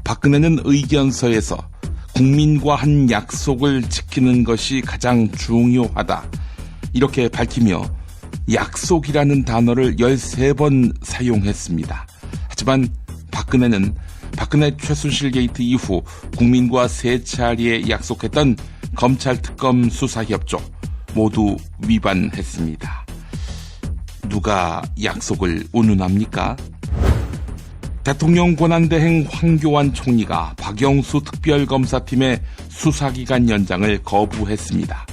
박근혜는 의견서에서 국민과 한 약속을 지키는 것이 가장 중요하다, 이렇게 밝히며 약속이라는 단어를 13번 사용했습니다. 하지만 박근혜는 박근혜 최순실 게이트 이후 국민과 3차례에 약속했던 검찰특검 수사협조 모두 위반했습니다. 누가 약속을 운운합니까? 대통령 권한대행 황교안 총리가 박영수 특별검사팀의 수사기간 연장을 거부했습니다.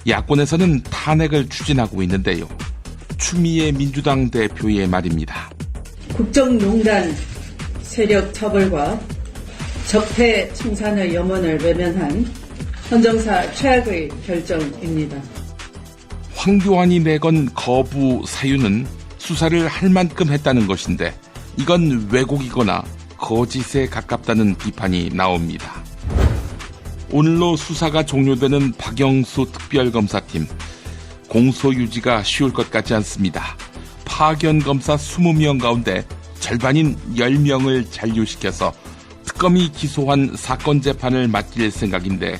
야권에서는 탄핵을 추진하고 있는데요. 추미애 민주당 대표의 말입니다. 국정농단 세력 처벌과 적폐 청산의 염원을 외면한 헌정사 최악의 결정입니다. 황교안이 내건 거부 사유는 수사를 할 만큼 했다는 것인데 이건 왜곡이거나 거짓에 가깝다는 비판이 나옵니다. 오늘로 수사가 종료되는 박영수 특별검사팀, 공소유지가 쉬울 것 같지 않습니다. 파견검사 20명 가운데 절반인 10명을 잔류시켜서 특검이 기소한 사건 재판을 맡길 생각인데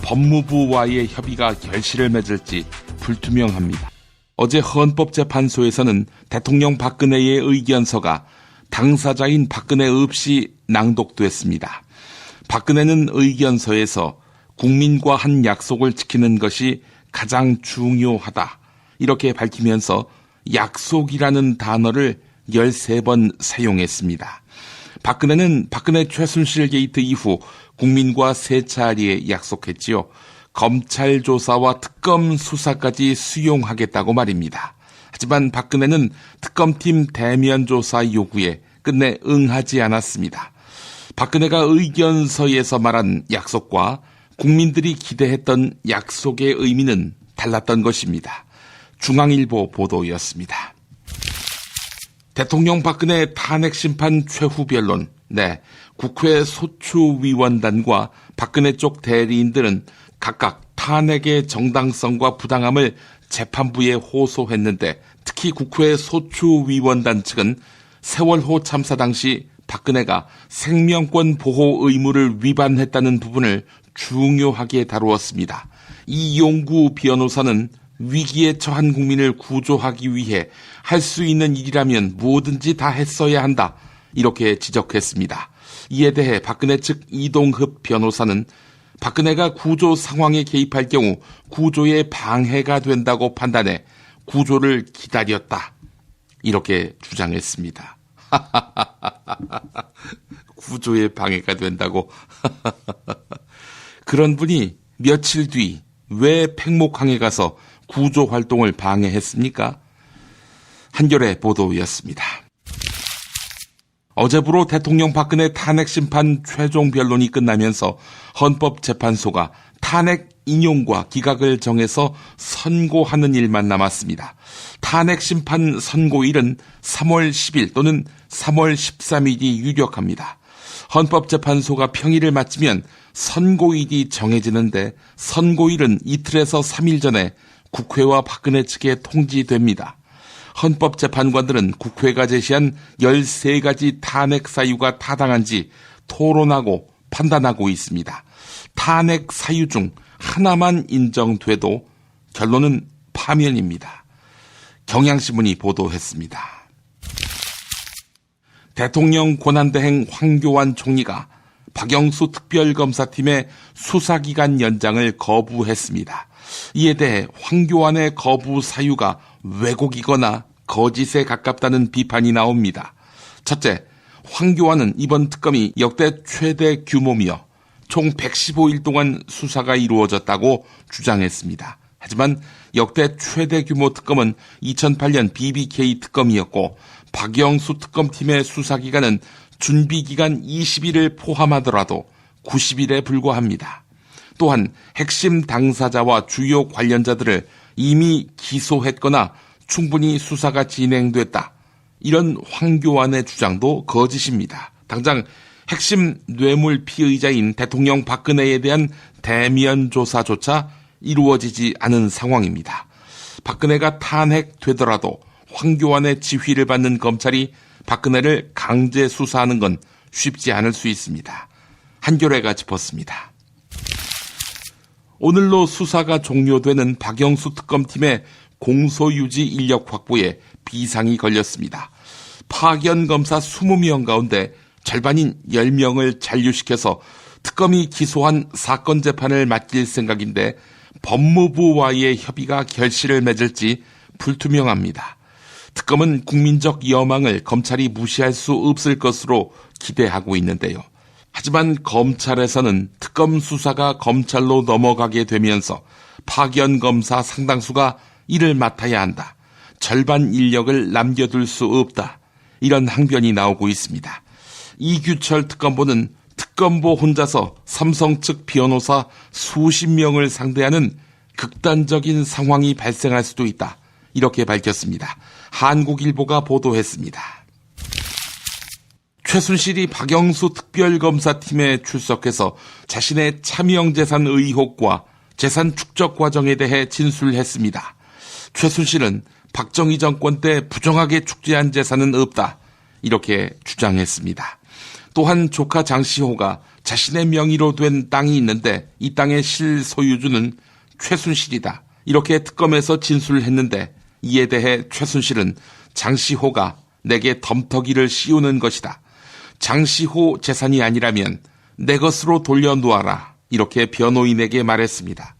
법무부와의 협의가 결실을 맺을지 불투명합니다. 어제 헌법재판소에서는 대통령 박근혜의 의견서가 당사자인 박근혜 없이 낭독됐습니다. 박근혜는 의견서에서 국민과 한 약속을 지키는 것이 가장 중요하다, 이렇게 밝히면서 약속이라는 단어를 13번 사용했습니다. 박근혜는 박근혜 최순실 게이트 이후 국민과 3차례에 약속했지요. 검찰 조사와 특검 수사까지 수용하겠다고 말입니다. 하지만 박근혜는 특검팀 대면 조사 요구에 끝내 응하지 않았습니다. 박근혜가 의견서에서 말한 약속과 국민들이 기대했던 약속의 의미는 달랐던 것입니다. 중앙일보 보도였습니다. 대통령 박근혜 탄핵심판 최후 변론. 국회 소추위원단과 박근혜 쪽 대리인들은 각각 탄핵의 정당성과 부당함을 재판부에 호소했는데 특히 국회 소추위원단 측은 세월호 참사 당시 박근혜가 생명권 보호 의무를 위반했다는 부분을 중요하게 다루었습니다. 이용구 변호사는 위기에 처한 국민을 구조하기 위해 할 수 있는 일이라면 뭐든지 다 했어야 한다, 이렇게 지적했습니다. 이에 대해 박근혜 측 이동흡 변호사는 박근혜가 구조 상황에 개입할 경우 구조에 방해가 된다고 판단해 구조를 기다렸다, 이렇게 주장했습니다. 구조에 방해가 된다고. 그런 분이 며칠 뒤 왜 팽목항에 가서 구조 활동을 방해했습니까? 한겨레 보도였습니다. 어제부로 대통령 박근혜 탄핵심판 최종 변론이 끝나면서 헌법재판소가 탄핵 인용과 기각을 정해서 선고하는 일만 남았습니다. 탄핵심판 선고일은 3월 10일 또는 3월 13일이 유력합니다. 헌법재판소가 평일을 마치면 선고일이 정해지는데 선고일은 이틀에서 3일 전에 국회와 박근혜 측에 통지됩니다. 헌법재판관들은 국회가 제시한 13가지 탄핵 사유가 타당한지 토론하고 판단하고 있습니다. 탄핵 사유 중 하나만 인정돼도 결론은 파면입니다. 경향신문이 보도했습니다. 대통령 권한대행 황교안 총리가 박영수 특별검사팀의 수사기간 연장을 거부했습니다. 이에 대해 황교안의 거부 사유가 왜곡이거나 거짓에 가깝다는 비판이 나옵니다. 첫째, 황교안은 이번 특검이 역대 최대 규모며 총 115일 동안 수사가 이루어졌다고 주장했습니다. 하지만 역대 최대 규모 특검은 2008년 BBK 특검이었고 박영수 특검팀의 수사기간은 준비기간 20일을 포함하더라도 90일에 불과합니다. 또한 핵심 당사자와 주요 관련자들을 이미 기소했거나 충분히 수사가 진행됐다, 이런 황교안의 주장도 거짓입니다. 당장 핵심 뇌물 피의자인 대통령 박근혜에 대한 대면 조사조차 이루어지지 않은 상황입니다. 박근혜가 탄핵되더라도 황교안의 지휘를 받는 검찰이 박근혜를 강제 수사하는 건 쉽지 않을 수 있습니다. 한겨레가 짚었습니다. 오늘로 수사가 종료되는 박영수 특검팀의 공소유지 인력 확보에 비상이 걸렸습니다. 파견 검사 20명 가운데 절반인 10명을 잔류시켜서 특검이 기소한 사건 재판을 맡길 생각인데 법무부와의 협의가 결실을 맺을지 불투명합니다. 특검은 국민적 여망을 검찰이 무시할 수 없을 것으로 기대하고 있는데요. 하지만 검찰에서는 특검 수사가 검찰로 넘어가게 되면서 파견 검사 상당수가 이를 맡아야 한다. 절반 인력을 남겨둘 수 없다. 이런 항변이 나오고 있습니다. 이규철 특검보는 특검보 혼자서 삼성 측 변호사 수십 명을 상대하는 극단적인 상황이 발생할 수도 있다. 이렇게 밝혔습니다. 한국일보가 보도했습니다. 최순실이 박영수 특별검사팀에 출석해서 자신의 차명재산 의혹과 재산 축적 과정에 대해 진술했습니다. 최순실은 박정희 정권 때 부정하게 축제한 재산은 없다. 이렇게 주장했습니다. 또한 조카 장시호가 자신의 명의로 된 땅이 있는데 이 땅의 실소유주는 최순실이다. 이렇게 특검에서 진술했는데 이에 대해 최순실은 장시호가 내게 덤터기를 씌우는 것이다. 장시호 재산이 아니라면 내 것으로 돌려놓아라. 이렇게 변호인에게 말했습니다.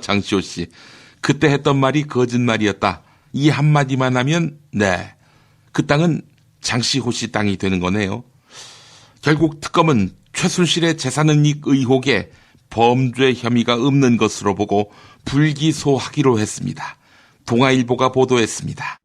장시호 씨, 그때 했던 말이 거짓말이었다. 이 한마디만 하면 네, 그 땅은 장시호 씨 땅이 되는 거네요. 결국 특검은 최순실의 재산은닉 의혹에 범죄 혐의가 없는 것으로 보고 불기소하기로 했습니다. 동아일보가 보도했습니다.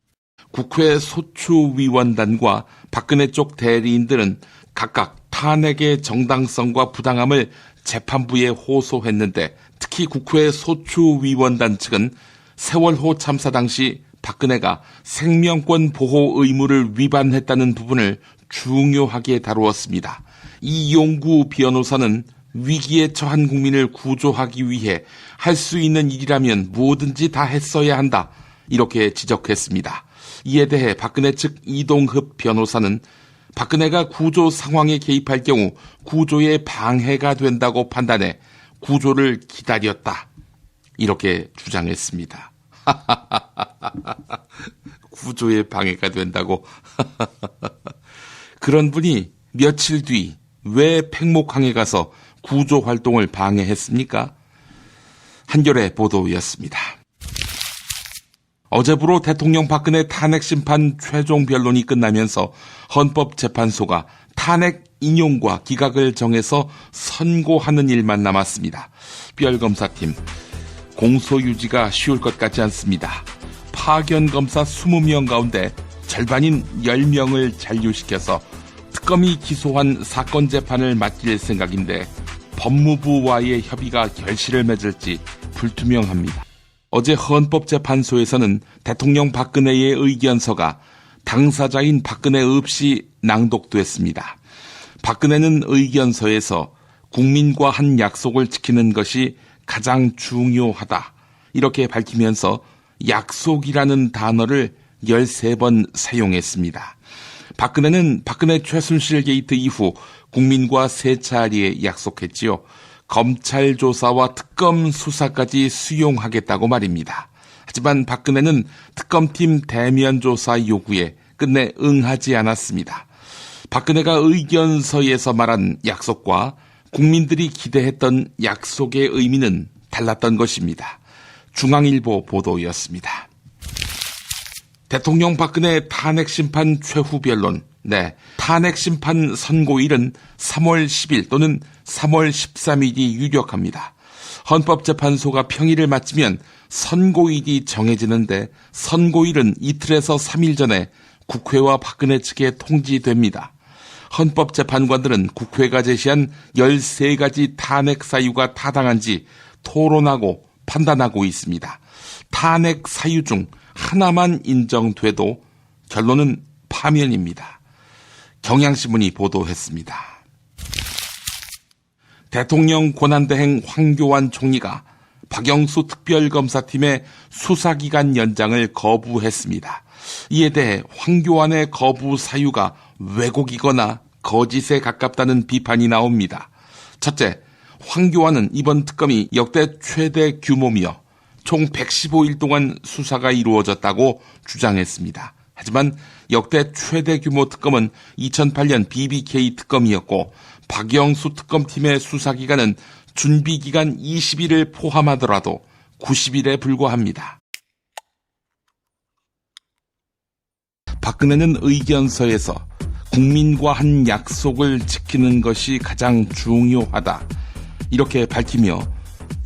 국회 소추위원단과 박근혜 쪽 대리인들은 각각 탄핵의 정당성과 부당함을 재판부에 호소했는데 특히 국회 소추위원단 측은 세월호 참사 당시 박근혜가 생명권 보호 의무를 위반했다는 부분을 중요하게 다루었습니다. 이용구 변호사는 위기에 처한 국민을 구조하기 위해 할 수 있는 일이라면 뭐든지 다 했어야 한다. 이렇게 지적했습니다. 이에 대해 박근혜 측 이동흡 변호사는 박근혜가 구조 상황에 개입할 경우 구조에 방해가 된다고 판단해 구조를 기다렸다. 이렇게 주장했습니다. 구조에 방해가 된다고. 그런 분이 며칠 뒤 왜 팽목항에 가서 구조 활동을 방해했습니까? 한겨레 보도였습니다. 어제부로 대통령 박근혜 탄핵 심판 최종 변론이 끝나면서 헌법재판소가 탄핵 인용과 기각을 정해서 선고하는 일만 남았습니다. 특별검사팀 공소유지가 쉬울 것 같지 않습니다. 파견검사 20명 가운데 절반인 10명을 잔류시켜서 특검이 기소한 사건 재판을 맡길 생각인데 법무부와의 협의가 결실을 맺을지 불투명합니다. 어제 헌법재판소에서는 대통령 박근혜의 의견서가 당사자인 박근혜 없이 낭독됐습니다. 박근혜는 의견서에서 국민과 한 약속을 지키는 것이 가장 중요하다. 이렇게 밝히면서 약속이라는 단어를 13번 사용했습니다. 박근혜는 박근혜 최순실 게이트 이후 국민과 세 차례에 약속했지요. 검찰 조사와 특검 수사까지 수용하겠다고 말입니다. 하지만 박근혜는 특검팀 대면 조사 요구에 끝내 응하지 않았습니다. 박근혜가 의견서에서 말한 약속과 국민들이 기대했던 약속의 의미는 달랐던 것입니다. 중앙일보 보도였습니다. 대통령 박근혜 탄핵심판 최후 변론. 탄핵심판 선고일은 3월 10일 또는 3월 13일이 유력합니다. 헌법재판소가 평일을 마치면 선고일이 정해지는데 선고일은 이틀에서 3일 전에 국회와 박근혜 측에 통지됩니다. 헌법재판관들은 국회가 제시한 13가지 탄핵 사유가 타당한지 토론하고 판단하고 있습니다. 탄핵 사유 중 하나만 인정돼도 결론은 파면입니다. 경향신문이 보도했습니다. 대통령 권한대행 황교안 총리가 박영수 특별검사팀의 수사기간 연장을 거부했습니다. 이에 대해 황교안의 거부 사유가 왜곡이거나 거짓에 가깝다는 비판이 나옵니다. 첫째, 황교안은 이번 특검이 역대 최대 규모며 총 115일 동안 수사가 이루어졌다고 주장했습니다. 하지만 역대 최대 규모 특검은 2008년 BBK 특검이었고 박영수 특검팀의 수사기간은 준비기간 20일을 포함하더라도 90일에 불과합니다. 박근혜는 의견서에서 국민과 한 약속을 지키는 것이 가장 중요하다, 이렇게 밝히며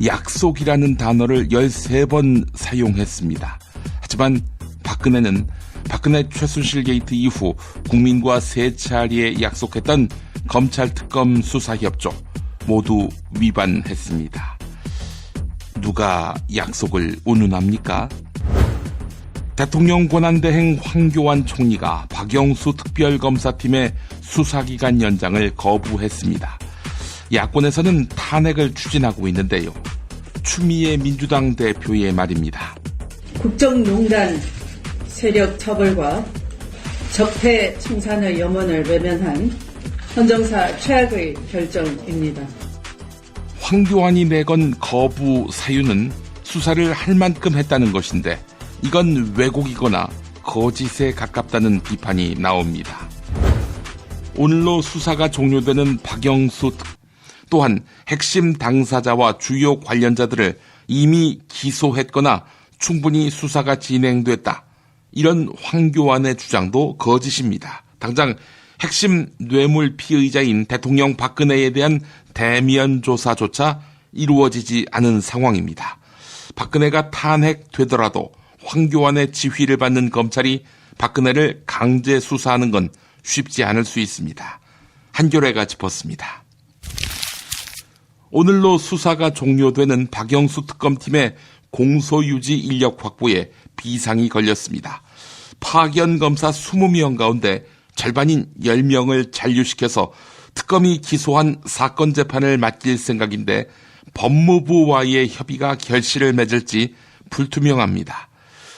약속이라는 단어를 13번 사용했습니다. 하지만 박근혜는 박근혜 최순실 게이트 이후 국민과 3차례에 약속했던 검찰특검 수사협조 모두 위반했습니다. 누가 약속을 운운합니까? 대통령 권한대행 황교안 총리가 박영수 특별검사팀의 수사기간 연장을 거부했습니다. 야권에서는 탄핵을 추진하고 있는데요. 추미애 민주당 대표의 말입니다. 국정농단 세력 처벌과 적폐 청산의 염원을 외면한 헌정사 최악의 결정입니다. 황교안이 내건 거부 사유는 수사를 할 만큼 했다는 것인데 이건 왜곡이거나 거짓에 가깝다는 비판이 나옵니다. 오늘로 수사가 종료되는 박영수 또한 핵심 당사자와 주요 관련자들을 이미 기소했거나 충분히 수사가 진행됐다, 이런 황교안의 주장도 거짓입니다. 당장 핵심 뇌물 피의자인 대통령 박근혜에 대한 대면 조사조차 이루어지지 않은 상황입니다. 박근혜가 탄핵되더라도 황교안의 지휘를 받는 검찰이 박근혜를 강제 수사하는 건 쉽지 않을 수 있습니다. 한겨레가 짚었습니다. 오늘로 수사가 종료되는 박영수 특검팀의 공소유지 인력 확보에 비상이 걸렸습니다. 파견 검사 20명 가운데 절반인 10명을 잔류시켜서 특검이 기소한 사건 재판을 맡길 생각인데 법무부와의 협의가 결실을 맺을지 불투명합니다.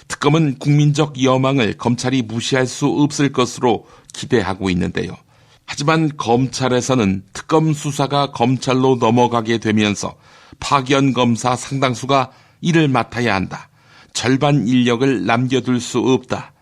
특검은 국민적 여망을 검찰이 무시할 수 없을 것으로 기대하고 있는데요. 하지만 검찰에서는 특검 수사가 검찰로 넘어가게 되면서 파견 검사 상당수가 이를 맡아야 한다, 절반 인력을 남겨둘 수 없다,